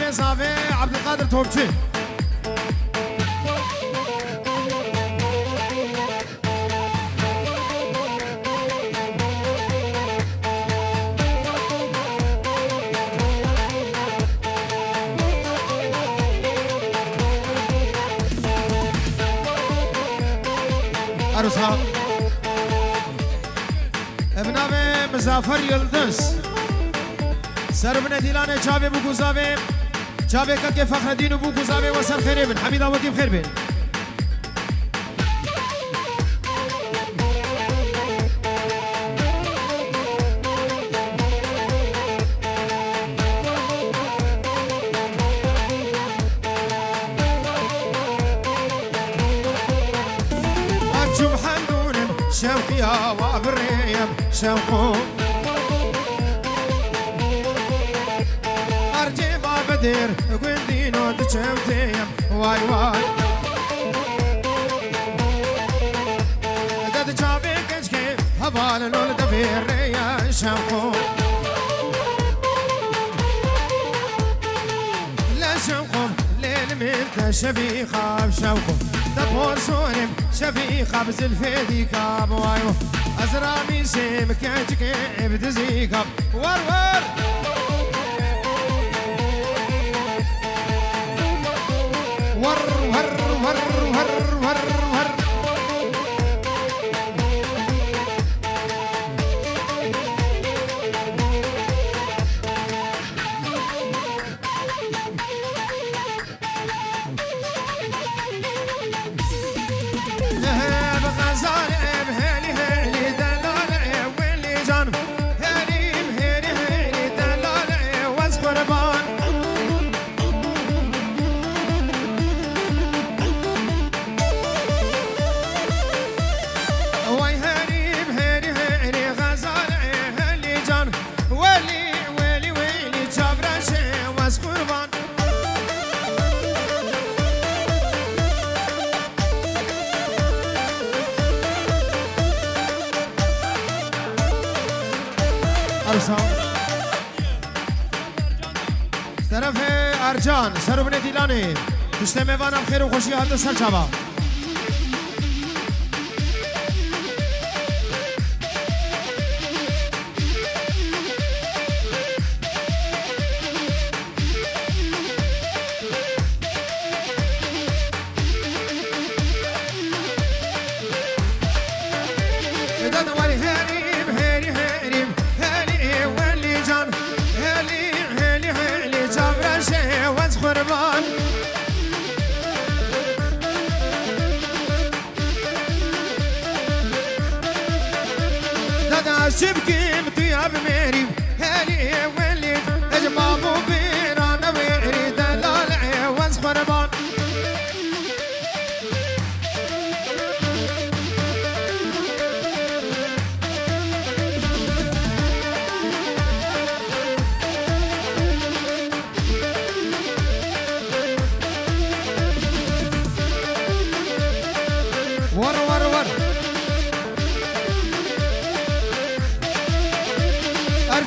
بابي زافي عبد القادر توبچي عروسها ابناوي مزافر يلدز سربنا ديلانه چاوي بو گزاوي چاوي که فخر الدين بو گزاوي وسر خير بن حميد اوتي بخير بن انجم حنون شوقيا وابريم شوقو بدر قندينو دشمتيم واي واي دد چاوي كشكي هبال لول دبير يا شوقو لا شوقو ليل من شفيخة بشوقو تبور سورم شفيخة بزلفي كاب واي ازرامي سيم كشكي بدزيكاب ور ور ور ور ور ور ور ور بغزال بهالي هالي دلال واللي جان هالي بهالي هالي دلال وزقربان طرف ارجان سربن دیلانی پشت میوانم خیر و خوشی حد سر چابا شبكي مطياب ميري هالي ولي اجمامو بيرانا ويري دلال عوز خربان ور ور ور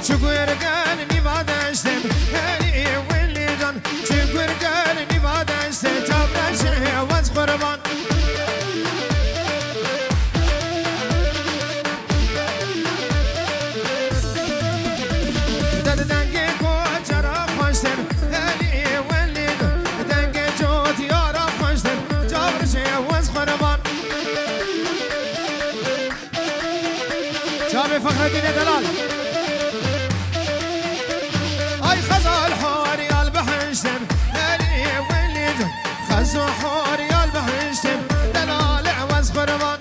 Çukur gel nivada işte heli willi can Çukur gel nivada işte çabraşı vaz kurban Dad denge koçara koştem heli willi denge çot yara koştem çabraşı vaz kurban Çabe Fahrettin Delal خزو حوري البهشتم دلال عوز قربان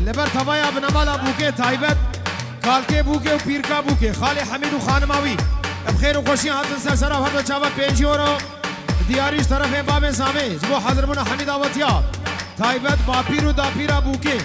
لبر تبايا بنمالا بوكي تايبت كالكي بوكي وبيركا بوكي خالي حميد وخانماوي بخير وخوشي هاتن سرسرا هاتن چاوا 5 يورو دیاریش طرف باب زامه جبو حضر بنا حمید آواتیا تایبت با پیر و دا پیرا بوکه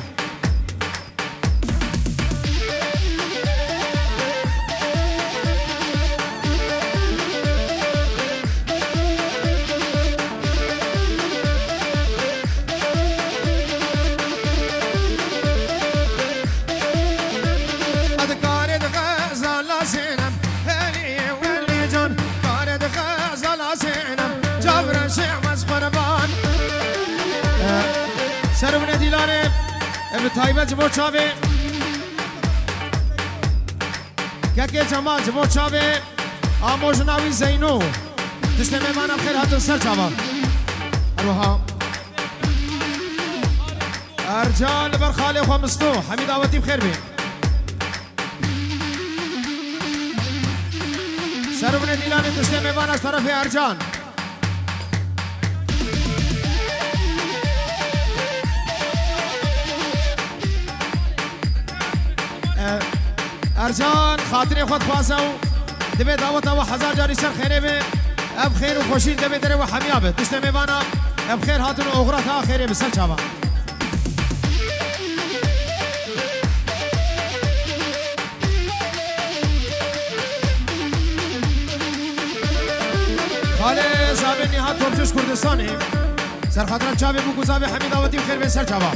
سرونه دیلانه ابن تایبه جبو چاوه که جماعت جبو چاوه آموز ناوی زینو تشت میمانم خیر هاتون سر چاوه اروها ارجال بر خالی خوا مستو حمید آواتی بخیر بین سرونه دیلانه تشت میمان از طرف ارجان ارجان خاطر خود خواسته و دبی دعوت و هزار جاری سر خیره به اب خیر و خوشین دبی دره و حمیابه تشت میوانا اب خیر هاتون اغرات ها خیره به سر چاوا خاله زابه نهاد توبچش کردستانی سر خاطر چاوه بو گزابه حمید آواتی خیر به سر چاوا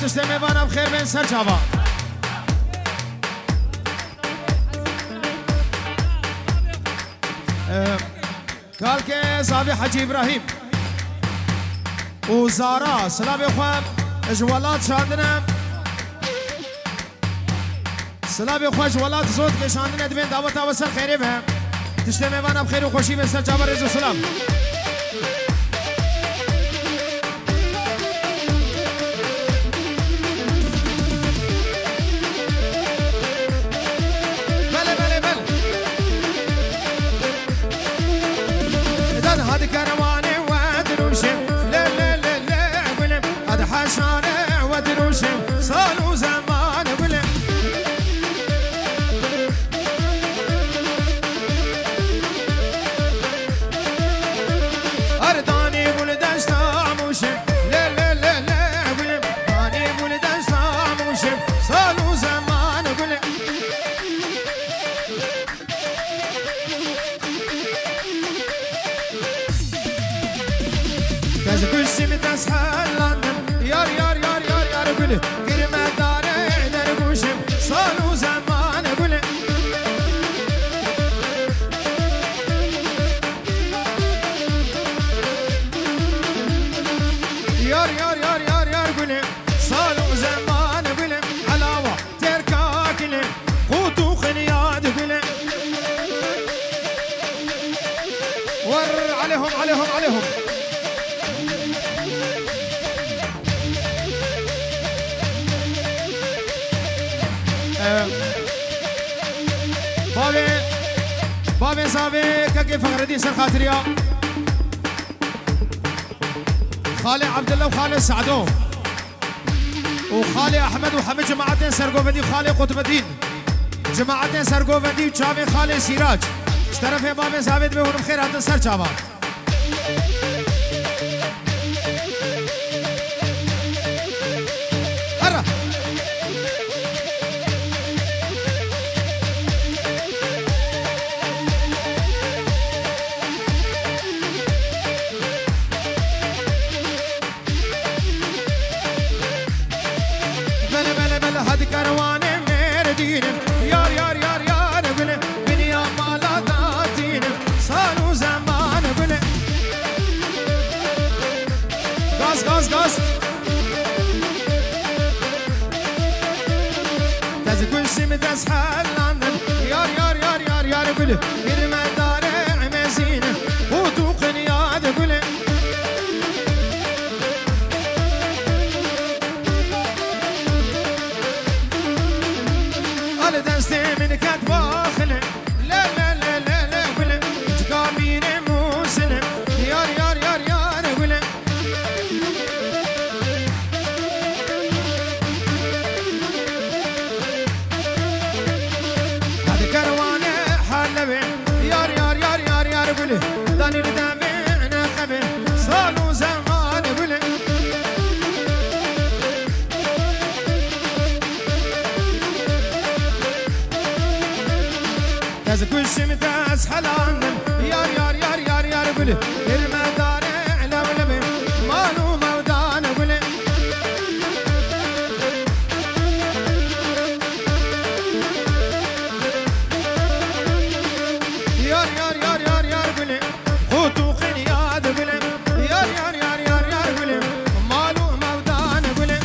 تشت میوانم بخیر بین سر چاوا قال که زاوی حجی ابراهیم و زارا سلام خواب اجوالات شاندنم سلام خواب اجوالات زود که شاندنه دبین دعوت و سر خیره به تشت میوانم بخیر و خوشی بین سر چاوا رزو سلام عليهم بابي صافي كيف فخردين سر خاطريا خالي عبد الله وخالي سعدو وخالي احمد وحمد جماعتين سرقوفدي وخالي قطب الدين جماعتين سرقوفدي وشافي خالي سراج اشترف يا بابي صافي بيقولوا بخير هذا سر شابان غاز غاز غاز تز كل شي متسحل لندن يار يار يار يار يار قولي كلمة دارع مزينة وتوقن ياد قولي على دستي من كتباخلة لا لا لا لا لا قولي تقامين موسلم يار يار يار يار قولي يار يار يار يار يار قولي داني ندافعنا خبي صالوا زمان قولي تاز كل شي متاز حلانم يار يار يار يار يار قولي كلمة دارع لولبي مالو مودان قولي يار يار يار يار يار قولي خوتو خنياد قولي يار يار يار يار يار قولي مالو مودان قولي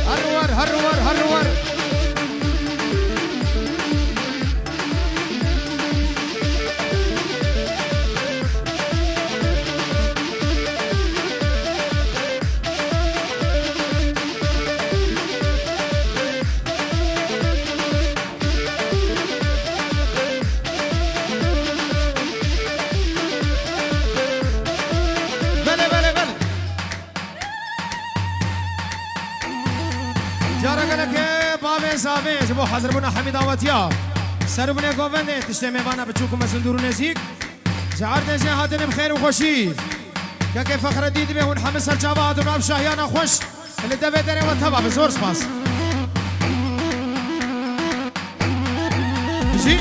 هرور هرور هرور بله بله بله جارا قالك بابي صافي جبو حضر بنا حميد آواتيا سرو بنا قوانده تشتي ميوانا بچوكو مسندورو نزيك جعار نزي هاتن بخير وخوشي كاكي فخر ديد بهون حمس سرچاوا هاتن راب شاهيانا خوش اللي دبه داره وطبع بزور سپاس بجي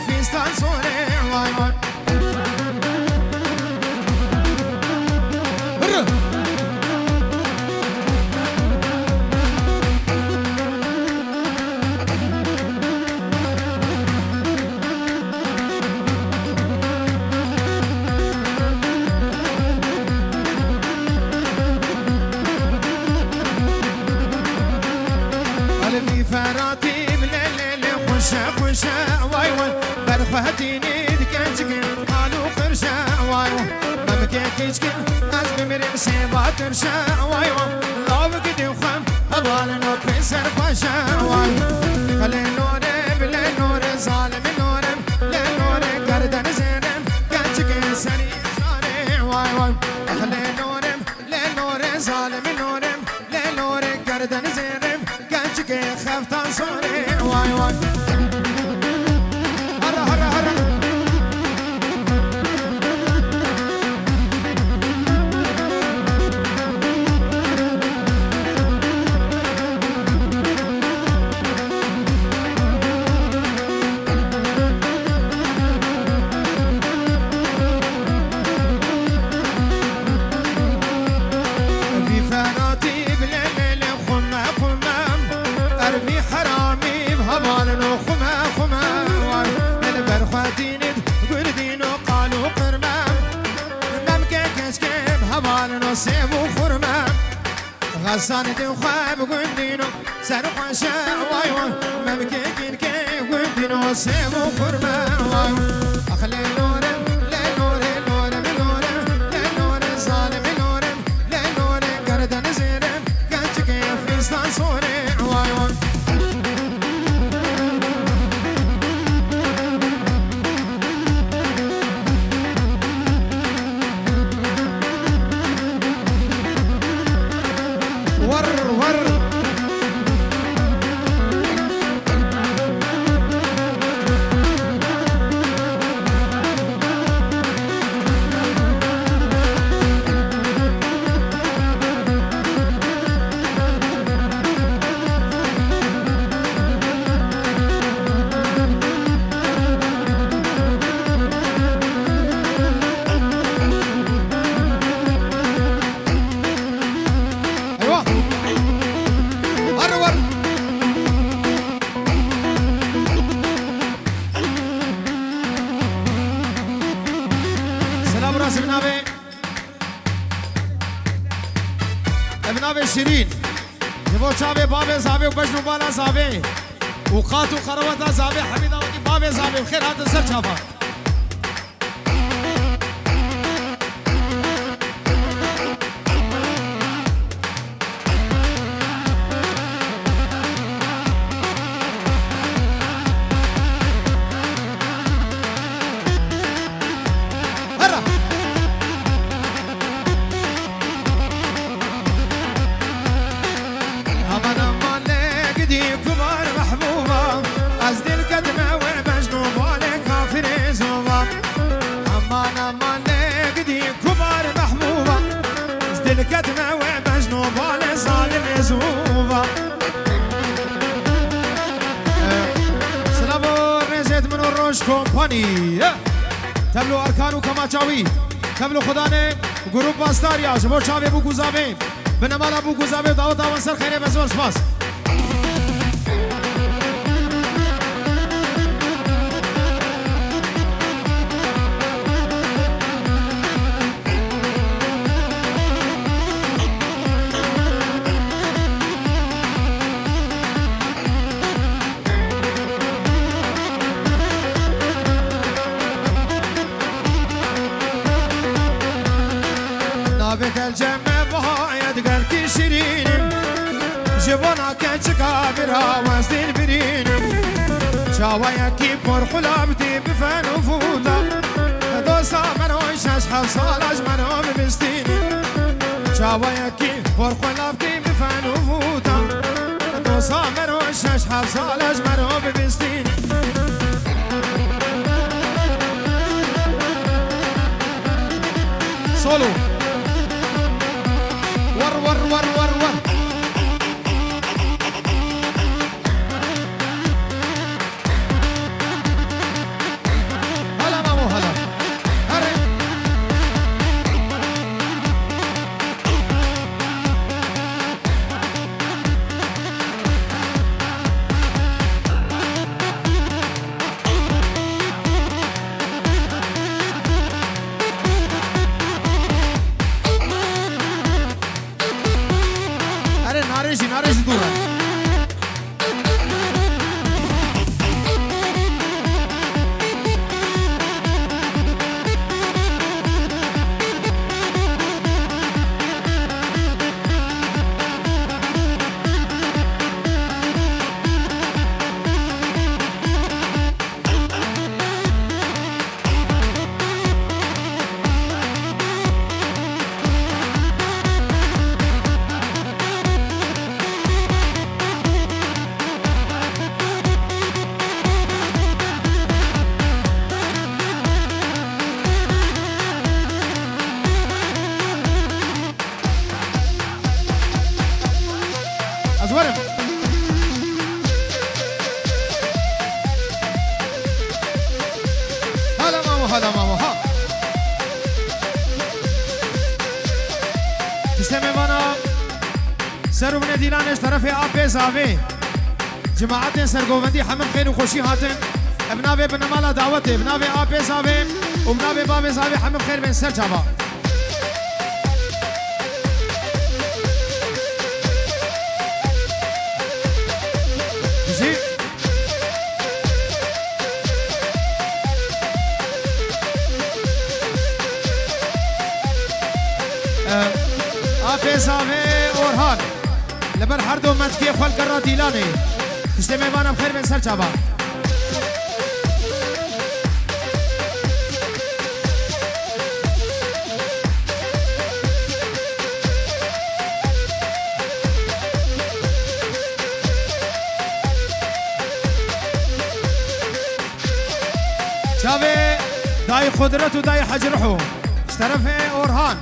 فيستان صوري واي واي قلبي فراتي بالليل خشع خشع واي واي برخواتيني دكانتكن قالوا خرشع واي واي ما بكيكيشكن از بمرم سيبات ترشع واي واي لو بكدي وخم أبالنا بيسر خشع واي خلي نوري بلي نوري ظالم نورم لي نوري قردن زينم كانتكن سري صاري واي واي خلي نورم لي نوري ظالم نورم لي نوري قردن زينم كانتكن خفتان صوري واي واي غسان دوخاب قندينو سرق شاع واي واي ما بكيكين كي قندينو سيبو خرما واي أخلي نورم لي نوري نورم نورم لي نوري ظالم نورم لي نوري قردن زينم كانتكي فيستان صوري واي واي ور ور ابناء شيرين يبو شابي بابي زابي وبجنو بالا زابي وقاتو خروتا زابي حميدة ودي بابي زابي بخير هذا السر شافا الكتمة ومجنوب ولا صالم يزوبا سلامو رزيت من الروش كومباني تبلو أركانو كما تشاوي تبلو خدانه جروب باستاريا جبور شاوي بو گوزاوي بنمالا بو گوزاوي دعوت آوان سر خيري بزور سپاس الجمع بهايد قلبي شيرين جبنا كاتشكا برا وزدين برين شاويا كيب ورخلابتي بفن وفوتا دوسا منوش اشحب صالاج منو ببستين شاويا كيب ورخلابتي بفن وفوتا دوسا منوش اشحب صالاج منو ببستين سولو ور ور ور ور ور هلا مامو هلا هري ناريجي دورة أزورم هلا مامو ها تسلمي وانا سرو من ديلانش طرف آب زاوي جماعت سرگووندی حمد خیر و خوشی هاتن ابناوی بنمالا دعوت ابناوی آب زاوي وابناوي باب زاوي حمد خیر بن سر جابا آفیزاوه اورهان لبر هر دو متکی خال کرا دیلانه تشتی میوانم خیر بن سر چابا ناوي داي قدرت وداي حجرحو اشترفه اورهان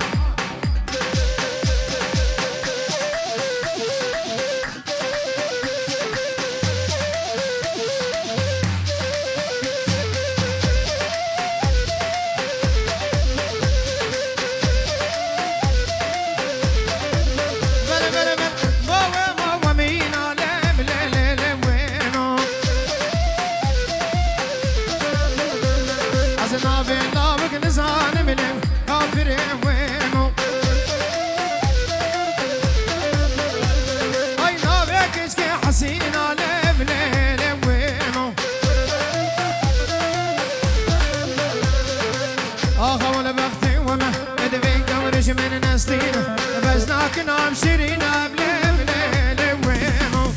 من نستينا بزناك نام شيرينا بلا بلا وينو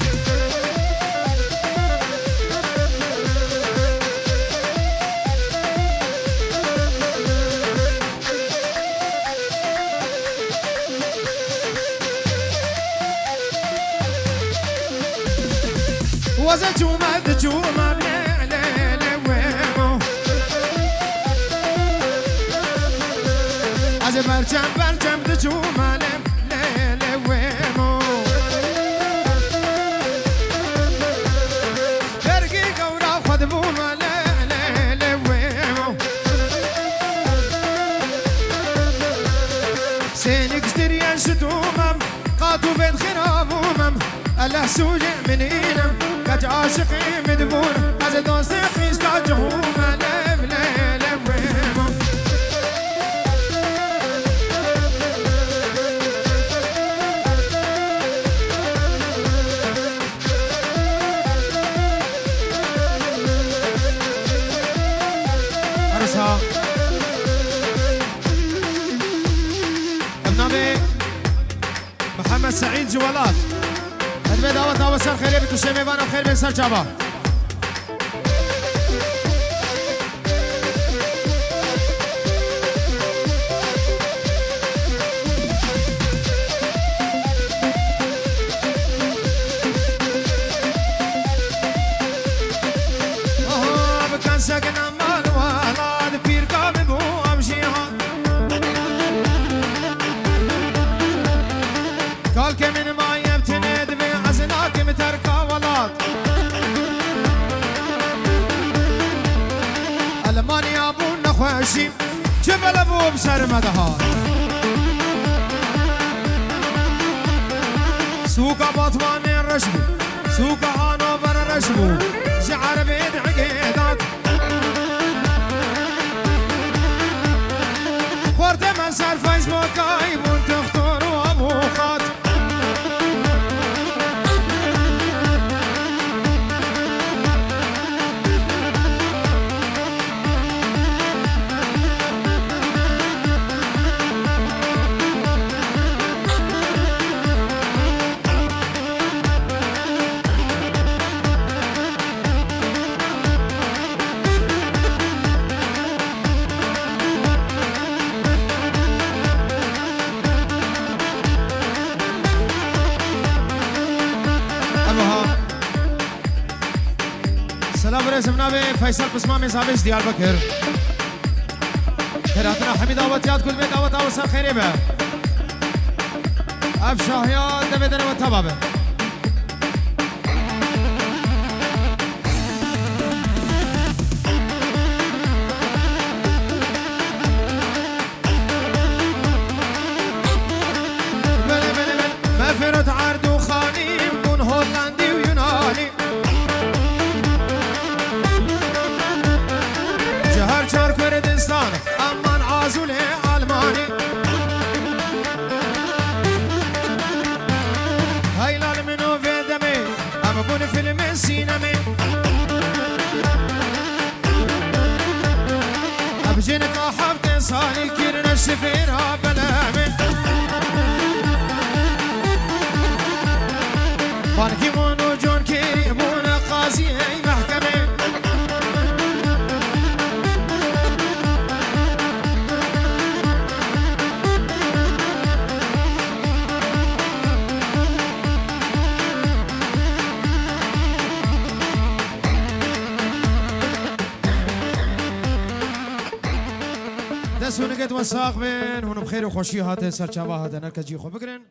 وزجوما دجوما بلا بلا وينو از برجم دجوما لا وينو برقي قورا خدبوما لا وينو سينك اشتري شتومم قاتو بيت خرابومم الله سوجي منينم كاج عاشقي مدبون از دوستي خيس كاجهوما لا وينو النبي محمد سعيد جوالات ادبي دعوت سر خيري بتوشي ميوانا خير بين سر جابا بكان ساكن عمال والاد بير كامل بو امشيها قال كمن ما يبتند بعزناك متركا ولاد المانيا ابو نخوشي جبل ابو بسر مدهار سوق باطوان الرشبو سوق هانوفر الرشبو شعر بيد عقيدات خورت من سر فيسبوك ايبون تختار وابو خات سلام رسم نابه فیصل قسمه زابش دیار بکر خیراتنا حمید آوات یاد کل بید آوات آوات سر خیره به اف شاهیان دمیدن و تبابه مفرد عرض و خانی بون هولندی و یونانی جهر چار کردستان امان عازول آلمانی هیلال منو ویدمی اما بون فیلم سینمی ابجین تا حفت سالی کرن شفیر ها بلامن بانکی مونو جون کری بون قاضی ای محکمه دەست و نەگەت وەساق بێن هونم خێر و خۆشی هاتێ سەرچاوا هاتە نەرکە جی خۆ بگرن